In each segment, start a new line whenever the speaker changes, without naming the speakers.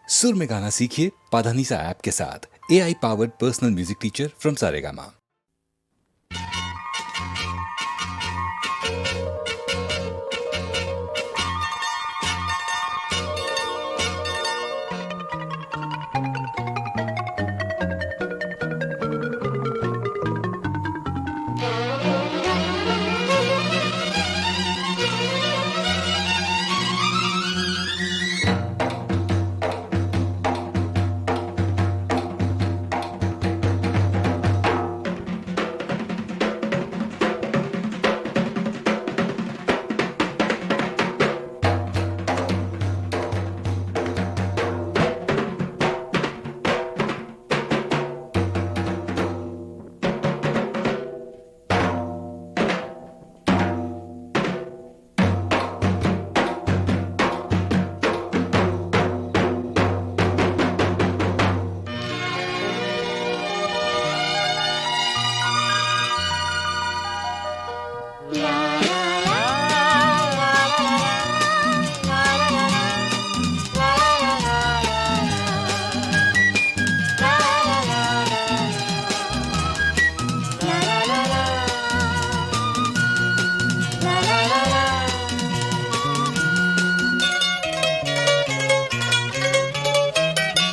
सुर में गाना सीखिए पाधानीसा ऐप के साथ। AI powered personal music teacher from Saregama.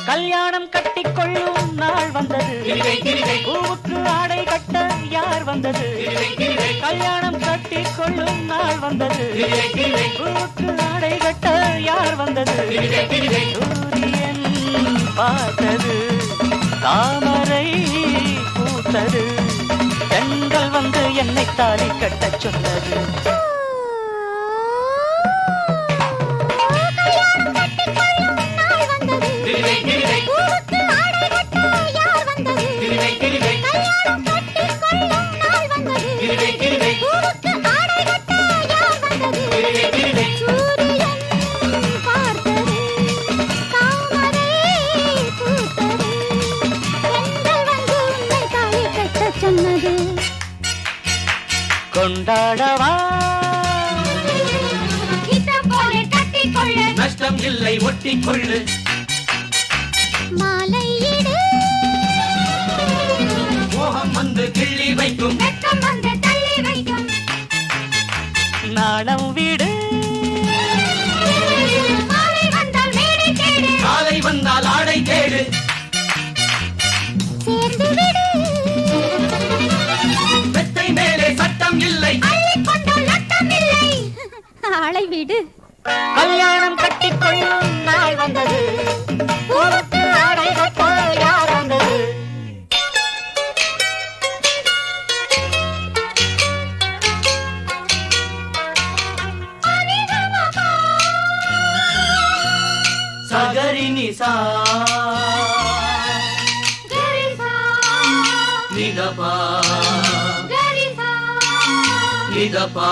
கல்யாணம் கட்டிக்கொள்ளும் நாள் வந்தது, பூவுக்கு ஆடை கட்ட யார் வந்தது? கல்யாணம் கட்டிக்கொள்ளும் நாள் வந்தது, பூவுக்கு ஆடை கட்ட யார் வந்தது? சூரியன் பார்த்தது, தாமரை பூத்தது, பெண்கள் வந்து என்னை தாலி கட்டச் சொன்னது. கொண்டாடவா
நஷ்டம் இல்லை ஒட்டிக்கொள்ளு,
மாலையிடு
மோகம் வந்து கிள்ளி வைக்கும்,
வெட்கம் வந்து தள்ளி வைக்கும்,
நாணம் வீடு
மாலை வந்தால் மேடை தேடு,
காலை வந்தால் ஆடை தேடு,
சேர்ந்து விடு
மெத்தை மேலே சட்டம் இல்லை,
அள்ளிக் கொண்டால் நட்டம் இல்லை, ஆளை விடு.
கல்யாணம் கட்டிக்கொள்ளும் நாள் வந்தது, பூவுக்கு ஆடை கட்ட யார் வந்தது?
சகரி நிசா
கரிசா
நிதபா
கரிசா
நிதபா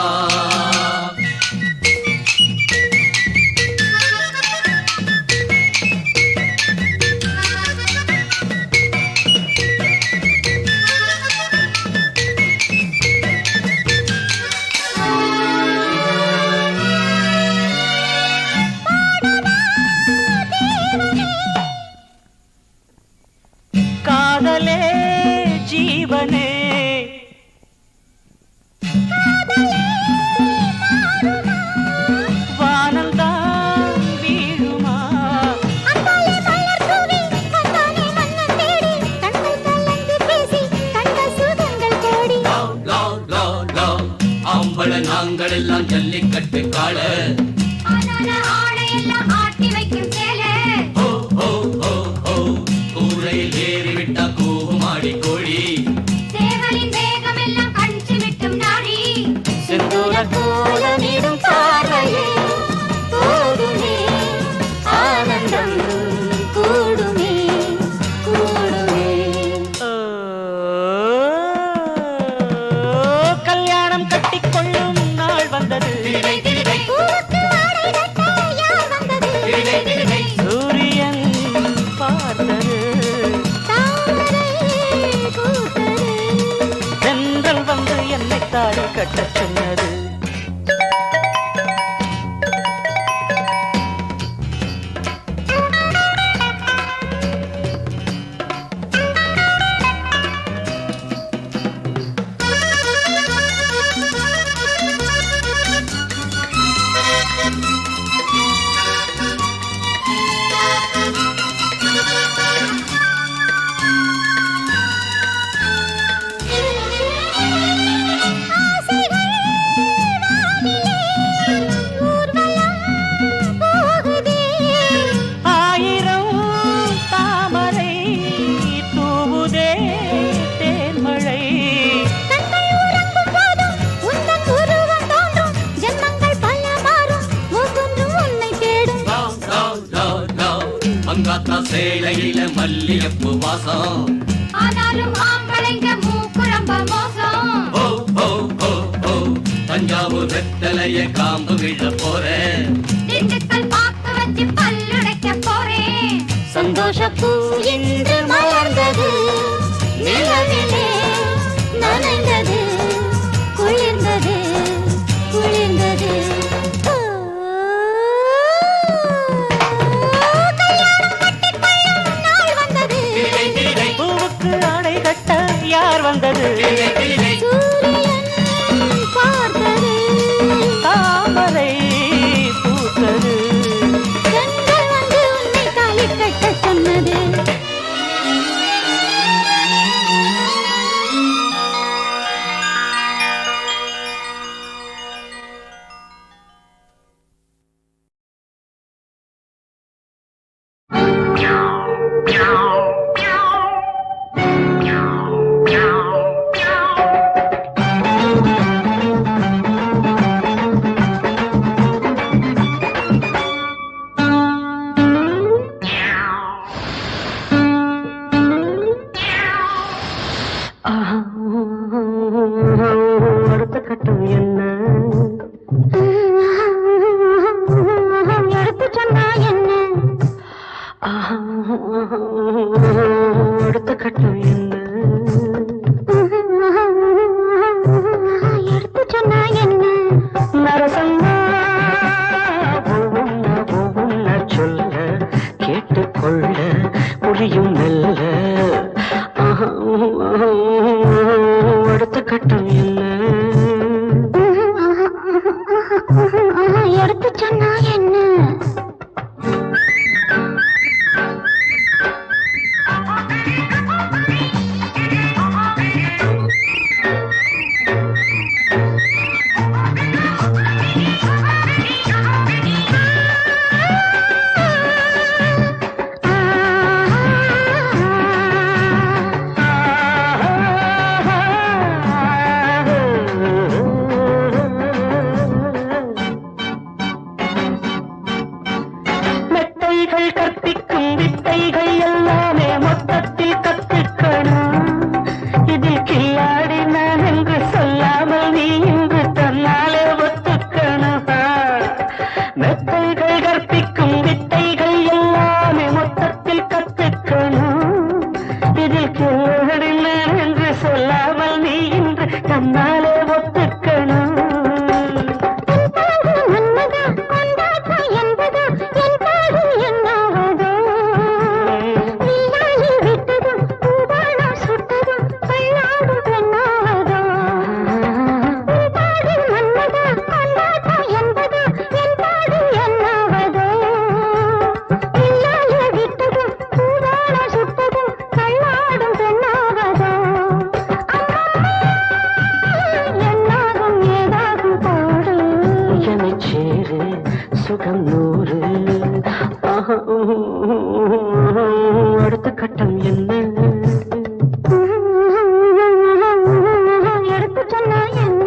காதலே ஜீவனே வானந்தான் வீழுமா?
அந்தாலே மலர் தூவி கண்டானே மன்னன் தேடி, கண்கள் கலந்து பேசி கண்ட சுகங்கள் கோடி,
லவ் லவ் லவ் லவ் ஆம்பள நாங்கள் எல்லாம் ஜல்லிக்கட்டு காள,
ஆனான ஆடையெல்லாம் ஆட்டி வைக்கும் சேலை,
ஹோ ஹோ ஹோ ஹோ கூரையில் ஏறிவிட்டா கூமாடி கோழி,
சேவலின் வேகமெல்லாம் கஞ்சி விட்டும் நாடி,
செந்தூர
கோலமிடும் பார்வையே போதுமே, ஆனந்தம் கூடுமே கூடுமே.
ஓ, கல்யாணம் கட்டிக்கொள்ளும் நாள் வந்தது,
பூவுக்கு
மங்காத்தா சேலையில மல்லியப்பு வாசம்
ஆனாலும் ஆம்பளைங்க மூக்குரம்ப மோசம்
ஓ ஓ ஓ ஓ தஞ்சாவூர் வெத்தலைய காம்பு விழ போறேன்
திண்டுக்கல் பாக்கு வச்சு பல்லுடைக்க போறேன்
சந்தோஷ பூ
இன்று மலர்ந்தது நிலவிலே நனைந்தது குளிர்ந்தது குளிர்ந்தது
பூவுக்கு ஆடை கட்ட யார் வந்தது தாமரை பூத்தது
சொன்னது
அடுத்த கட்டம் என்ன
எடுத்து சொன்னா என்ன
அடுத்த கட்டம் என்ன
எடுத்து சொன்னா என்ன
நரசம்மா ஒவ்வொன்ன சொல்ல கேட்டுக்கொள்ள புரியும் மெல்ல அடுத்த கட்டம் என்ன
எடுத்து சொன்னா என்ன
மெத்தைகள் கற்பிக்கும் வித்தைகள் எல்லாமே மொத்தத்தில் கத்துக்கணும் இதில் கில்லாடி நான் என்று சொல்லாமல் நீ இன்று தன்னாலே ஒத்துக்கணும் மெத்தைகள் கற்பிக்கும் வித்தைகள் எல்லாமே மொத்தத்தில் கத்துக்கணும் இதில் கில்லாடி நான் என்று சொல்லாமல் நீ இன்று தன்னாலே ஒத்துக்கணும் சுகம் நூறு அடுத்த கட்டம் என்ன
எடுத்து சொன்னா என்ன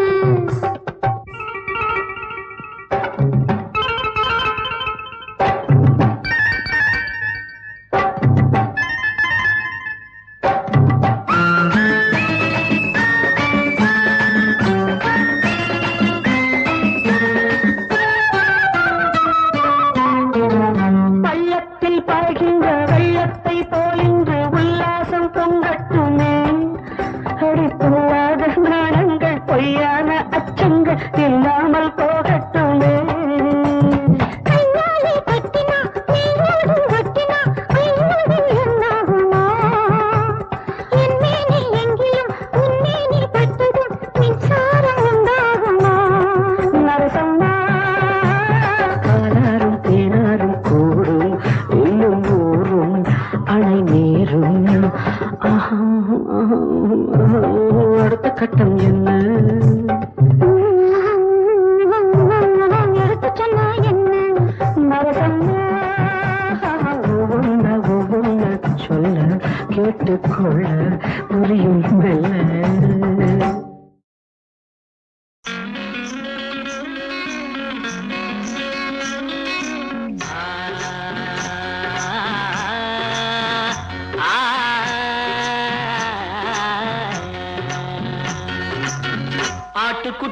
பள்ளத்தில் பாய்கின்ற வெள்ளத்தை போலின்று உல்லாசம் பொங்கட்டுமே அடிப்பொல்லாத நாணங்கள் பொய்யான அச்சங்கள் இல்லாமல் போகட்டுமே
கையாலே கட்டினா நீயோடு கட்டினா ஐயோடு என்னாகுமா என் மேனி எங்கிலும் உன் மேனி பட்டதும் மின்சாரம் உண்டாகுமா
நரசம்மா காலாரும் தேனாரும் கூடும் இன்னும் ஊரும் அணை நீரும் அடுத்த கட்டம் என்ன
எடுத்து சொன்னா என்ன
நரசம்மா ஒவ்வொன்ன சொல்ல கேட்டுக்கொள்ள புரியும் மெல்ல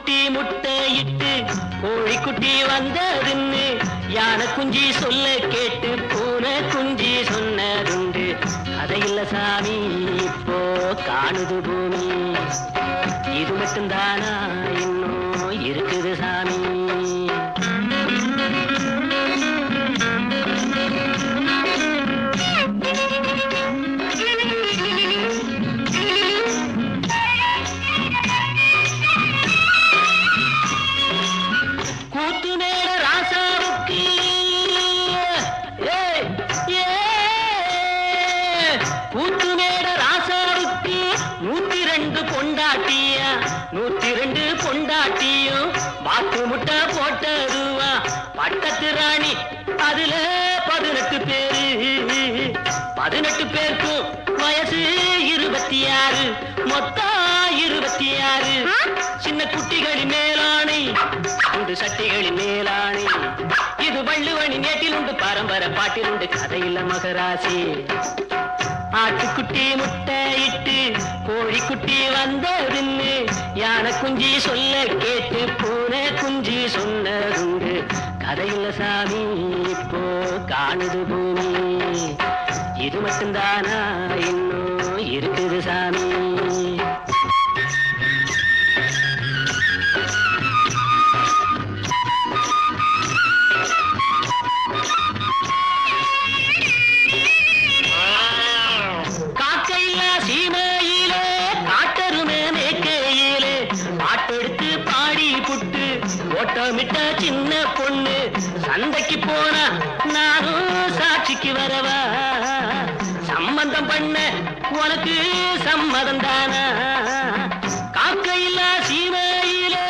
குட்டி முட்டையிட்டு கோழி குட்டி வந்ததுன்னு யானை குஞ்சி சொல்ல கேட்டு பூனை குஞ்சி சொன்னதுண்டு. கதையில்ல சாமி இப்போ காணுது பூமி, இது மட்டும்தானா இன்னும் இருக்குது சாமி. பொண்டாட்டியும் வாக்கு முட்டை போட்டதுவா பட்டத்து ராணி. அதுல 18 பேரு, 18 பேருக்கும் வயசு 26, மொத்தம் 26. சின்ன குட்டிகளின் மேலாணை உண்டு, சட்டிகளின் மேலாணை. இது வள்ளுவனி நேட்டில் உண்டு, பரம்பரை பாட்டில் உண்டு, கதையில்ல மகராசி. ஆட்டுக்குட்டி முட்டையிட்டு கோழி குட்டி வந்ததுன்னு யானை குஞ்சி சொல்ல கேட்டு பூனை குஞ்சி சொன்னதுண்டு. கதையில்ல சாமி இப்போ காணுது பூமி, இது மட்டும்தானா இன்னும் இருக்குது சாமி. ஓட்டமிட்ட சின்ன பொண்ணு சந்தைக்கு போனா நானும் சாட்சிக்கு வரவா? சம்பந்தம் பண்ண உனக்கு சம்மதம் தானா? காக்கையில்ல சீமையிலே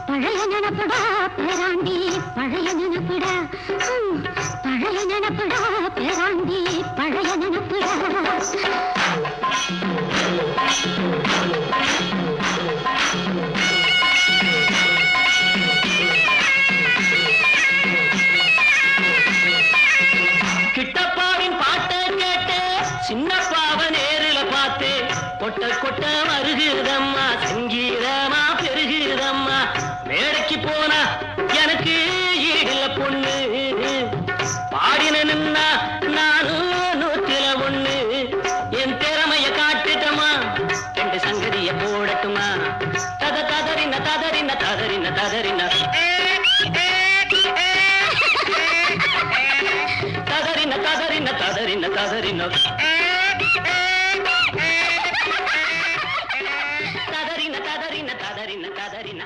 பழைய நினப்படா பேராண்டி, பழைய நினப்படா, பழைய நினப்படா பேராண்டி, பழைய நினப்படா. கிட்டப்பாவின் பாட்டை கேட்டு சின்னப்பாவ நேரில பார்த்து கொட்ட கொட்ட வருகிறதம்மா, சங்கீதமா பெருகிறதம்மா. மேடைக்கு போனா எனக்கு ஈடில பொண்ணு, பாடின நின்னா நானும் 101. என் திறமைய காட்டுட்டமா, 2 சங்கதிய போடட்டுமா? தத ததறின ததறின ததறின ததறின ததறின ததறின ததறின ததறின ததறின ததறின ததறின ததறின.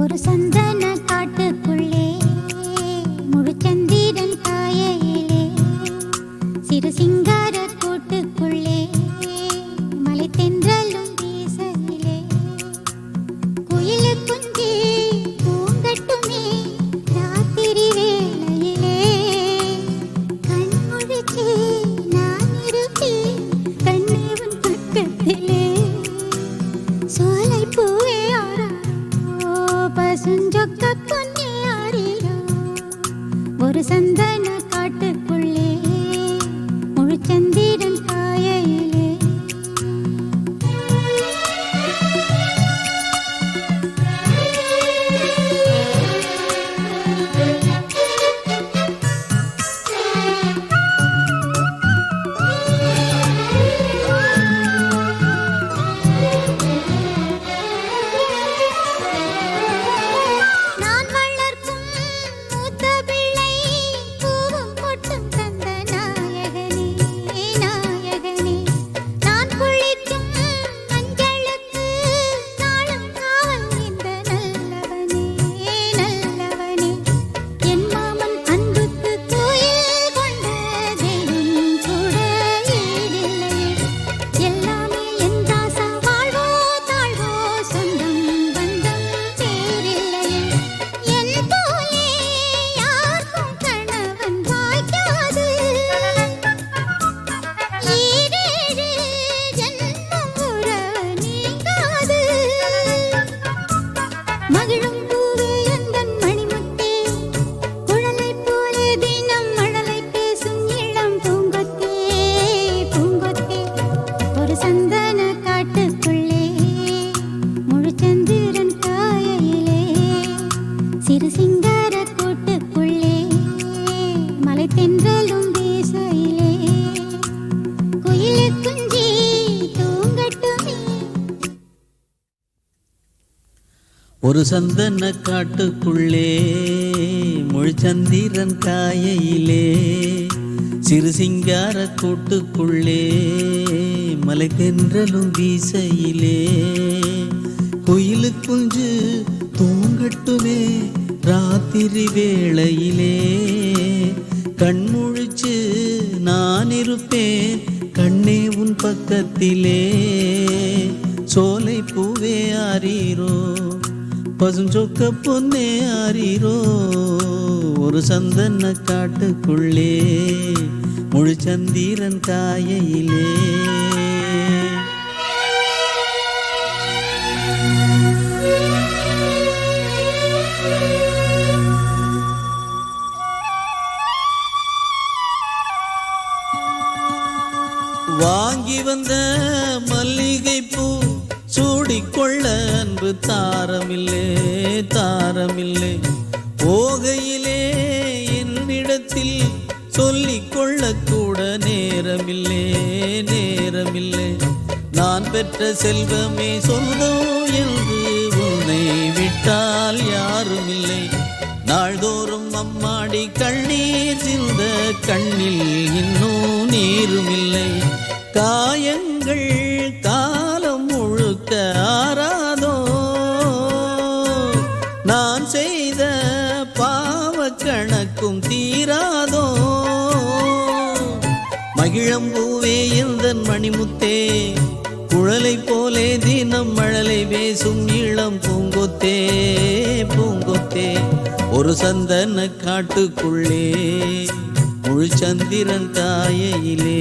ஒரு சந்தன காட்டுக்குள்ளே முழுச்சந்திரன் காயையிலே சிறு சிங்கார கூட்டுக்குள்ளே மலை தென்றலும் வீசையிலே குயிலு குஞ்சி பூங்கட்டுமே ராத்திரி வேளையிலே கண்முழிச்சே நான் இருப்பேன் கண்ணேவன் பக்கத்திலே சோலை பூவே பசுஞ்சொக்க பொன்னே ஆறிலோ ஒரு சந்தன காட்டுக்குள்ளே முழுச்சந்திரன் காயையிலே.
ஒரு சந்தன காட்டுக்குள்ளே முழுச்சந்திரன் காயையிலே சிறு சிங்கார கூட்டுக்குள்ளே மலை தென்றலும் வீசையிலே குயிலு குஞ்சு தூங்கட்டுமே ராத்திரி வேளையிலே கண்முழிச்சு நான் இருப்பேன் கண்ணே உன் பக்கத்திலே சோலை பூவே ஆரீரோ பசுஞ்சொக்க பொன்னே ஆரீரோ ஒரு சந்தன காட்டுக்குள்ளே முழுச்சந்திரன் காயையிலே வாங்கி வந்த மல்லிகை பூ சூடிக்கொள்ள அன்பு தாரமில்லே தாரமில்லை போகையிலே என்னிடத்தில் சொல்லிக்கொள்ள கூட நேரமில்லை நேரமில்லை நான் பெற்ற செல்வமே சொந்தம் என்று உன்னை விட்டால் யாருமில்லை நாள்தோறும் அம்மாடி கண்ணீர் சிந்த கண்ணில் இன்னும் நீருமில்லை காயங்கள் காலம் முழுக்க ஆறாதோ நான் செய்த பாவ கணக்கும் தீராதோ மகிழம்பூவே எந்தன் மணிமுத்தே குழலை போலே தினம் மழலை பேசும் இளம் பூங்கொத்தே பூங்கொத்தே ஒரு சந்தன காட்டுக்குள்ளே முழுச்சந்திரன் காயையிலே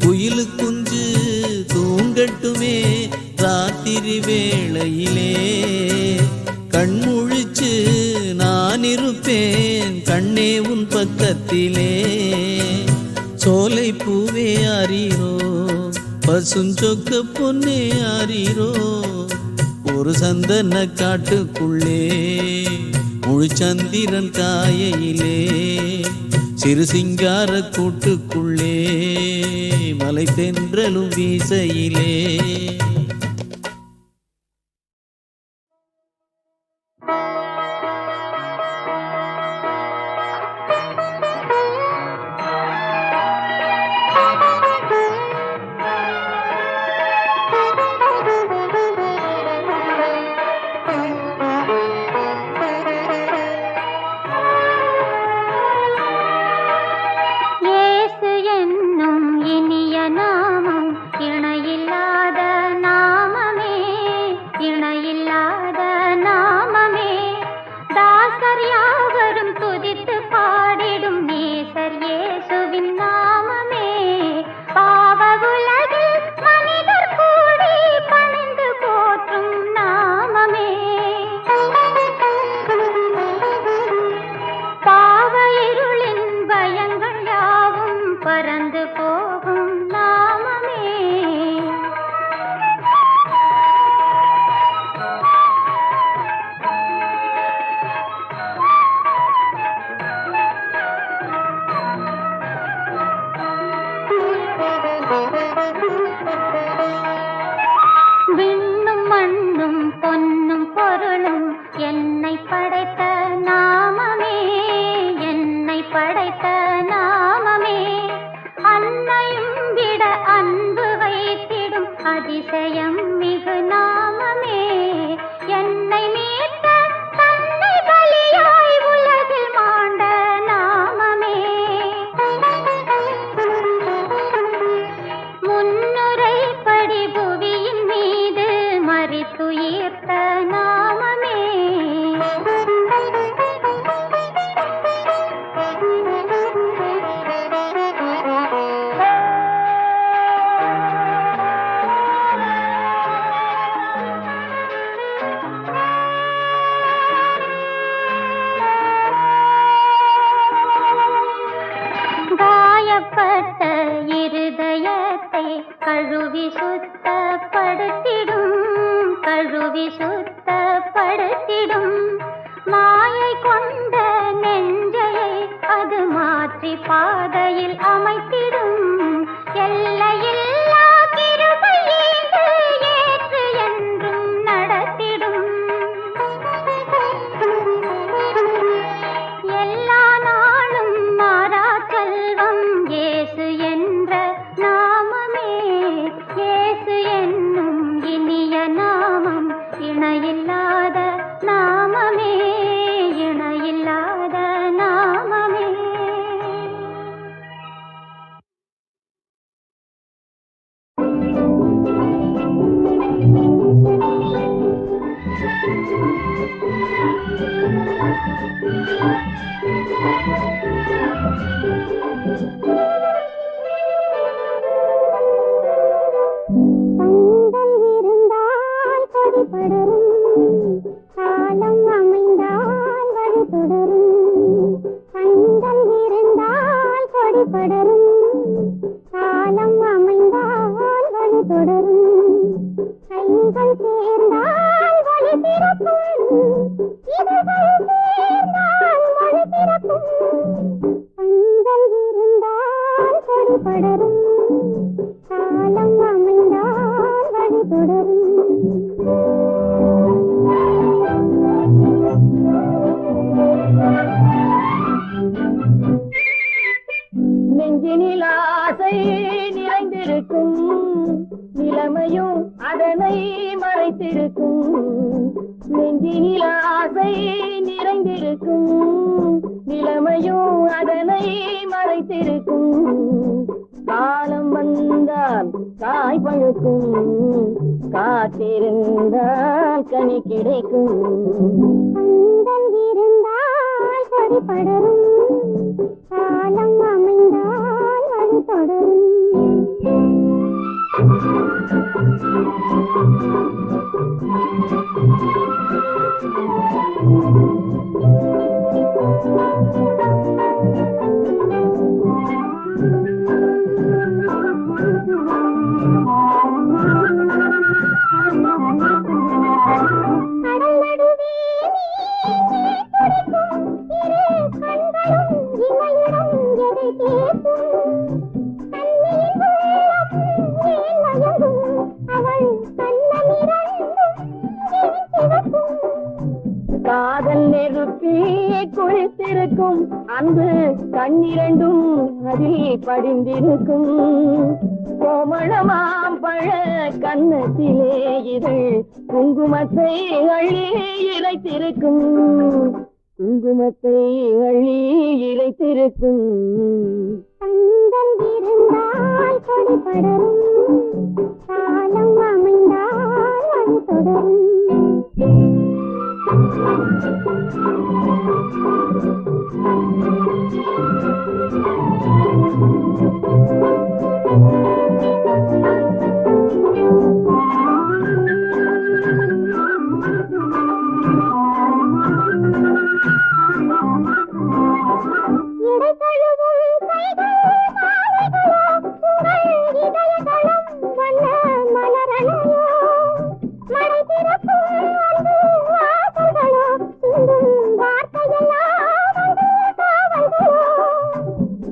குயிலு குஞ்சு தூங்கட்டுமே ராத்திரி வேளையிலே கண்முழிச்சு நான் இருப்பேன் கண்ணே உன் பக்கத்திலே சோலை பூவே ஆரீரோ பசுஞ்சொக்க பொன்னே ஆரீரோ ஒரு சந்தன காட்டுக்குள்ளே முழுச்சந்திரன் காயையிலே சிறு சிங்கார கூட்டுக்குள்ளே மலை தென்றலும் வீசையிலே
கொடி படரும் காலம் அமைந்தால் வழி தொடரும் நெஞ்சினில் ஆசை நிறைந்திருக்கும் நிலைமையும் அதனை மறைத்திருக்கும் நெஞ்சினில் ஆசை நிறைந்திருக்கும் நிலைமையும் அதனை மறைத்திருக்கும் காலம் வந்தால் காய் பழுக்கும் காத்திருந்தால் கனி கிடைக்கும் இருந்தால் கொடி படரும் காலம் அமைந்தால் வழி தொடரும் காதல் நெருப்பி குளித்திருக்கும் அன்பு கண்ணிரண்டும் அதில் படிந்திருக்கும் கோமளமாம் பழ கண்ணத்திலே இதழ் குங்குமத்தை அள்ளி இறைத்திருக்கும் குங்குமத்தை அள்ளி இறைத்திருக்கும் தந்தம் இருந்தால் கொடி படரும் காலம் அமைந்தால் வழி தொடரும்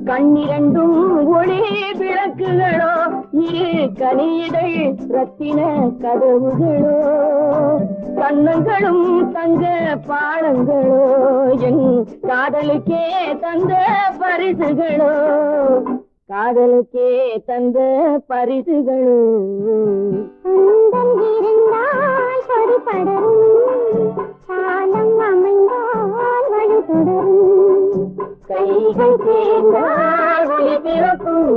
கண்ணிரண்டும் ஒளி விளக்குகளோ இரு கனியிடை ரத்தின கதவுகளோ கண்ணங்களும் தங்க பாடங்களோ என் காதலுக்கே தந்த பரிசுகளோ காதலுக்கே தந்த பரிசுகளோ இருந்தால் கொடி படரும் காலம் அமைந்தால் வழி தொடரும் கைகள் சேர்ந்தால் ஒளி பிறக்கும்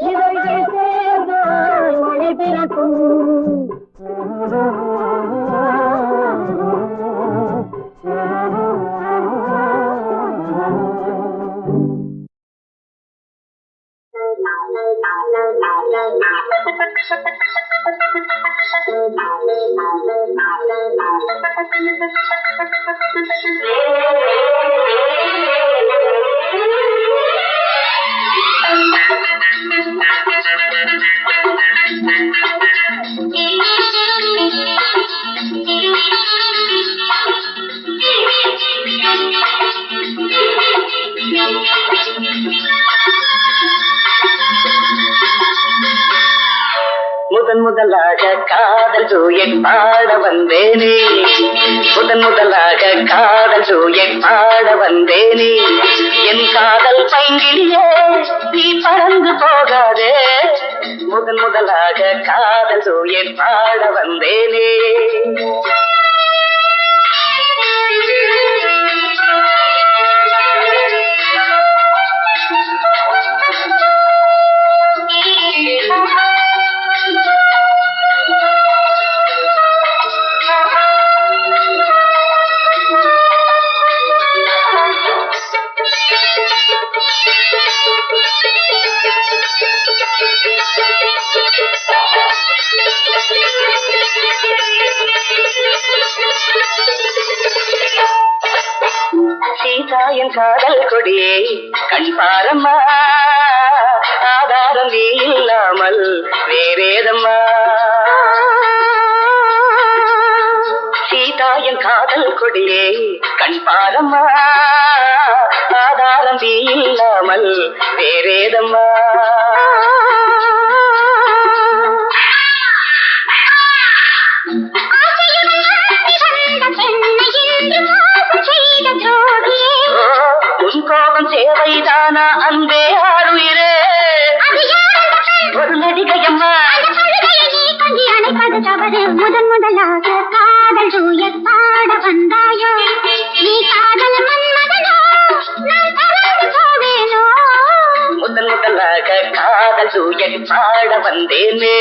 இவைகள் சேர்ந்தால் ஒளி பிறக்கும்
முதன் முதலாக காதல் சூயன் பாட வந்தேனே முதன் முதலாக காதல் சூயன் பாட வந்தேனே என் காதல் பைங்கிலியே நீ பறந்து போகாதே முதன் முதலாக காதல் சூயன் பாட வந்தேனே சீதாயின் காதல் கொடியே கண் பாரம்மா ஆதாரம் நீ இல்லாமல் வேறேதம்மா சீதாயின் காதல் கொடியே கண் பாரம்மா ஆதாரம் காலம் தீ இல்லாமல் வேறேதம்மா. உன் கோபம் சேவைதானா அன்பே ஆறுயிரே ஒரு நடிகையம்மா.
முதன் முதலாக காதல் தூயர் பாட வந்தாயோ நீ காதல் மன்மதனோ நான் பறந்து போவேனோ.
முதன் முதலாக காதல் தூயர் பாட வந்தேனே.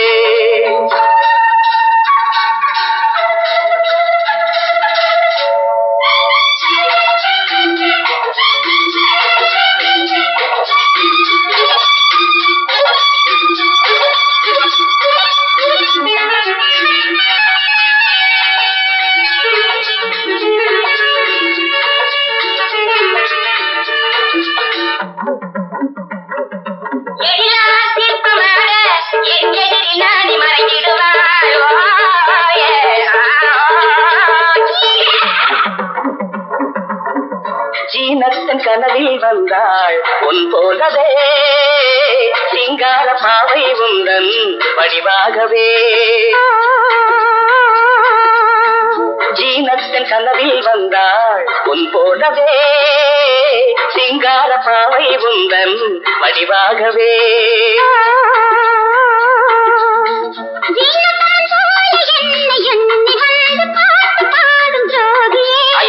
ஜீனத்தன் கனவில் வந்தாள் உன் போலவே சிங்கார பாவை உந்தன் வடிவாகவே. ஜீனத்தன் கனவில் வந்தாள் உன் போலவே சிங்கார பாவை உந்தன் வடிவாகவே.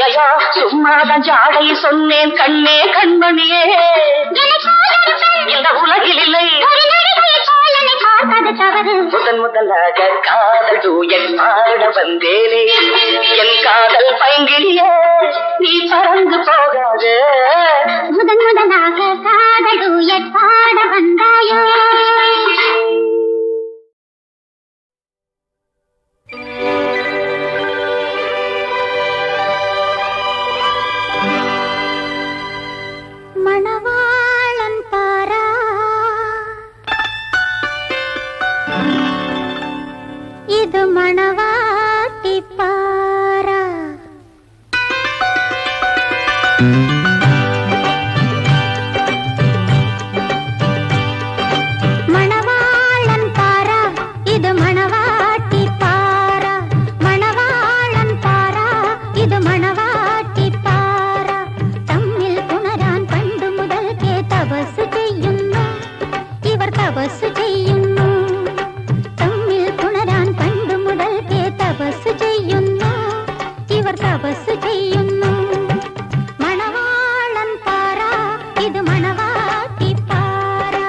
ஐயா சும்மாதான் ஜாடை சொன்னேன் கண்ணே கண்மணியே இந்த உலகில் இல்லை. முதன் முதலாக காதல் தூயன் பாட வந்தேனே என் காதல் பைங்கிலியே நீ பறந்து போகாது.
முதன் முதலாக காதல் தூயன் பாட வந்தாயோ. மணவாளன் பாரா இது மணவாட்டி பாரா. மணவாளன் பாரா இது மணவாட்டி பாரா. மணவாளன் பாரா இது மணவாட்டி பாரா. தம்மில் புனரான் பண்டு முதல் கே தபசு செய்யுന്നു இவர் தபசு செய்யுന്നു. தம்மில் புனரான் பண்டு முதல் கே தபசு ചെയ്യുന്നു இவர் தபசு ചെയ്യുന്നു. மணவாளன் பாரா இது மணவாட்டி பாரா.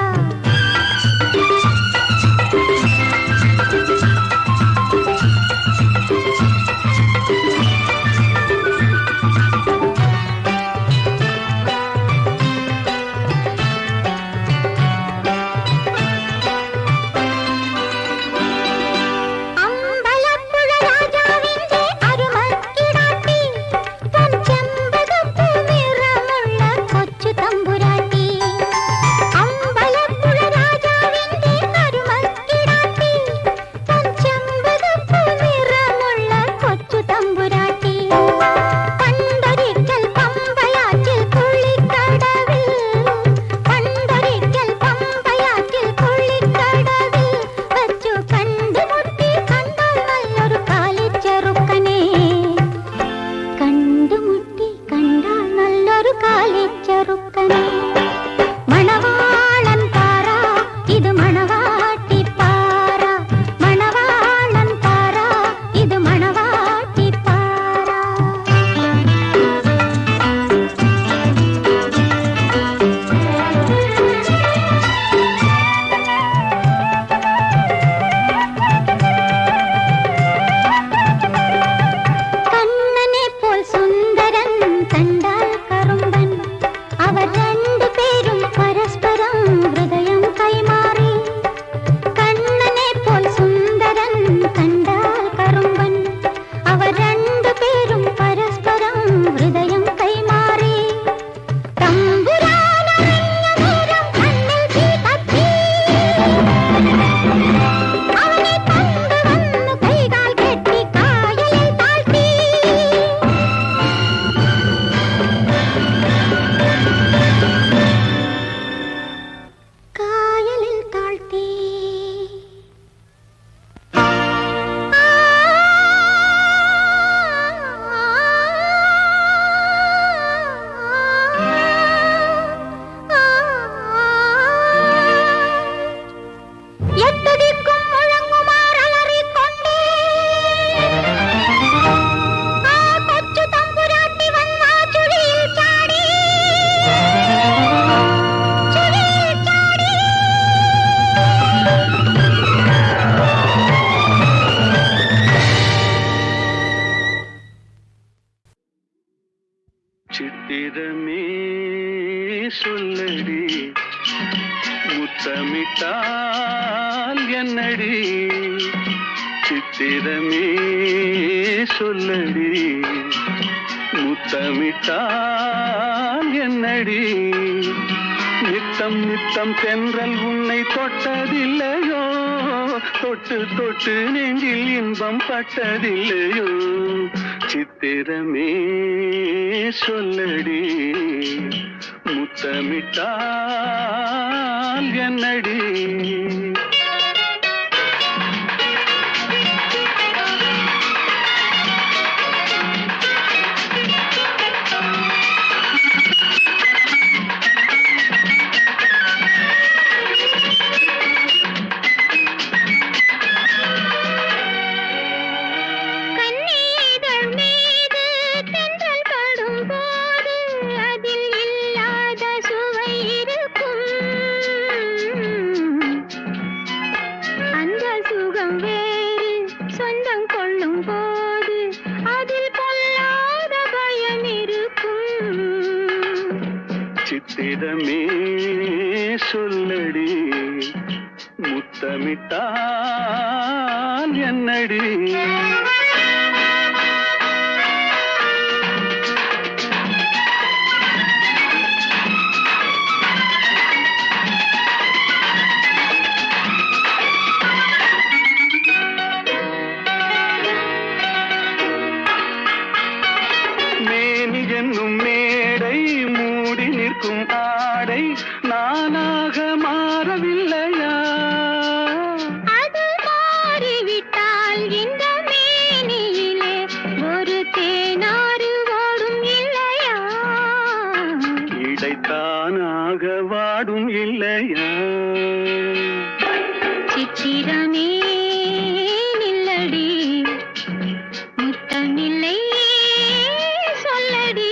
முத்தமிட்டால் என்னடி சித்திரமே சொல்லடி முத்தமிட்டால் என்னடி நித்தம் நித்தம் தென்றல் உன்னை தொட்டதில்லையோ தொட்டு தொட்டு நெஞ்சில் இன்பம் பட்டதில்லையோ சித்திரமே சொல்லடி முத்தமிட்டால் என்னடி சித்திரமே சொல்லடி முத்தமிட்டால் என்னடி மேனி என்னும் மேடை மூடி நிற்கும் ஆடை நானாக மாறவில்லையா
அது மாறிவிட்டால் இந்த மேனியிலே ஒரு தேனாறு ஓடும் இல்லையா
இடைத்தானாக வாடும் இல்லையா
சித்திரமே நில்லடி முத்தமில்லை சொல்லடி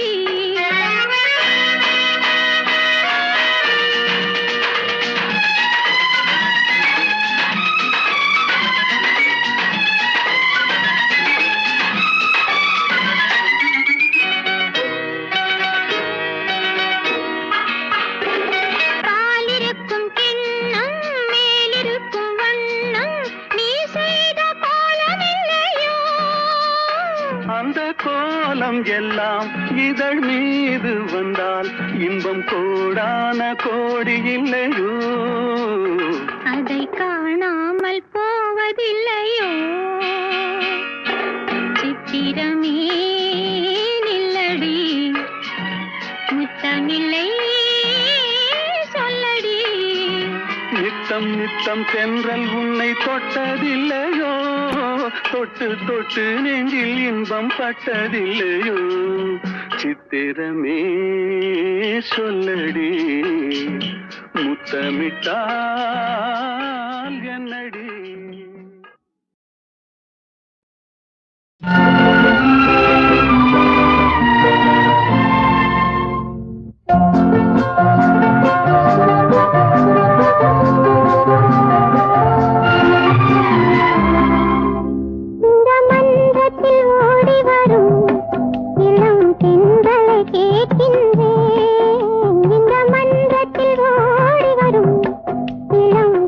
பாலிருக்கும் கிண்ணம் மேலிருக்கும் வண்ணம் நீ செய்த கோலமில்லையோ
அந்த கோலம் எல்லாம் இதழ் மீது வந்தால் இன்பம் கோடான கோடி இல்லையோ
அதை காணாமல் போவதில்லையோ சித்திரமே நில்லடி முத்தமில்லை சொல்லடி
நித்தம் நித்தம் தென்றல் உன்னை தொட்டதில்லையோ தொட்டு தொட்டு நெஞ்சில் இன்பம் பட்டதில்லையோ சித்திரமே சொல்லடி முத்தமிட்டால் என்னடி
இந்த மன்றத்தில் ஓடி வரும் இளம் பெண்களை கேட்கின்றேன் இந்த மன்றத்தில் ஓடி வரும் இளம்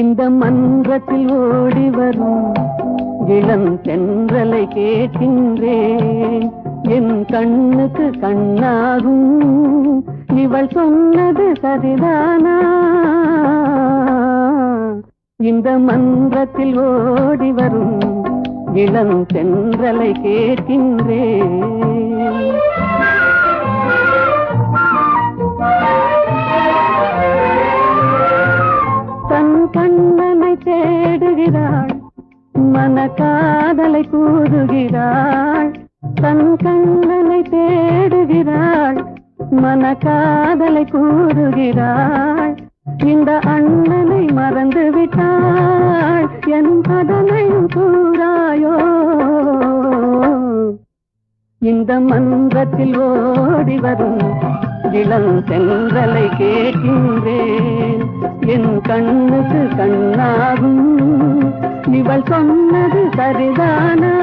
இந்த மன்றத்தில் ஓடி வரும் இளம் தென்றலை கேட்கின்றேன். என் கண்ணுக்கு கண்ணாகும் இவள் சொன்னது சரிதானா? இந்த மன்றத்தில் ஓடி வரும் இளம் தென்றலை கேட்கின்றேன். தன் கண்ணனை தேடுகிறாள், மனக்காதலை கூறுகிறாள். தன் கண்ணனை தேடுகிறாள், மனக்காதலை கூறுகிறாள். இந்த அண்ணனை மறந்து விட்டாள், என் கதனை கூறாயோ? இந்த மன்றத்தில் ஓடி வரும் இளம் தென்றலை கேட்கின்றேன். என் கண்ணுக்கு கண்ணாகும் இவள் சொன்னது சரிதானா?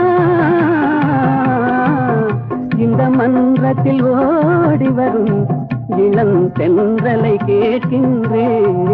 இந்த மன்றத்தில் ஓடி வரும் இளம் தென்றலை கேட்கின்றேன்.